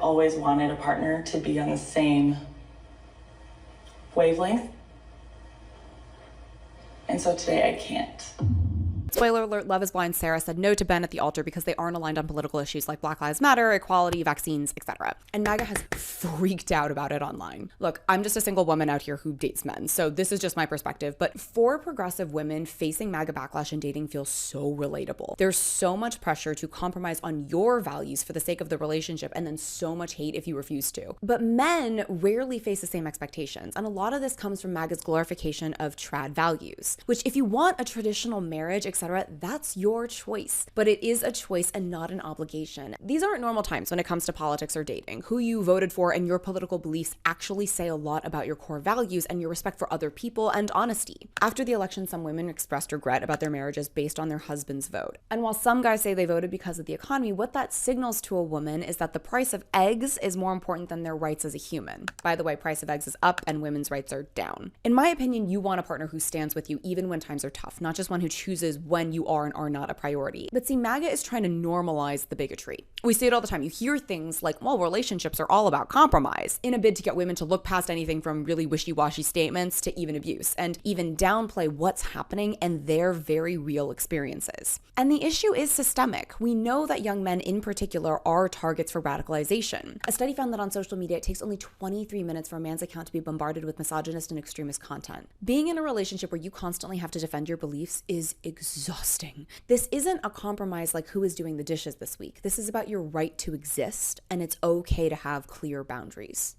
always wanted a partner to be on the same wavelength. And so today I can't. Spoiler alert, Love is Blind Sarah said no to Ben at the altar because they aren't aligned on political issues like Black Lives Matter, equality, vaccines, etc. And MAGA has freaked out about it online. Look, I'm just a single woman out here who dates men, so this is just my perspective, but for progressive women, facing MAGA backlash in dating feels so relatable. There's so much pressure to compromise on your values for the sake of the relationship, and then so much hate if you refuse to. But men rarely face the same expectations, and a lot of this comes from MAGA's glorification of trad values, which if you want a traditional marriage, etc., that's your choice. But it is a choice and not an obligation. These aren't normal times when it comes to politics or dating. Who you voted for and your political beliefs actually say a lot about your core values and your respect for other people and honesty. After the election, some women expressed regret about their marriages based on their husband's vote. And while some guys say they voted because of the economy, what that signals to a woman is that the price of eggs is more important than their rights as a human. By the way, price of eggs is up and women's rights are down. In my opinion, you want a partner who stands with you even when times are tough, not just one who chooses when you are and are not a priority. But see, MAGA is trying to normalize the bigotry. We see it all the time. You hear things like, well, relationships are all about compromise, in a bid to get women to look past anything from really wishy-washy statements to even abuse, and even downplay what's happening and their very real experiences. And the issue is systemic. We know that young men in particular are targets for radicalization. A study found that on social media, it takes only 23 minutes for a man's account to be bombarded with misogynist and extremist content. Being in a relationship where you constantly have to defend your beliefs is exhausting. This isn't a compromise like who is doing the dishes this week. This is about your right to exist, and it's okay to have clear boundaries.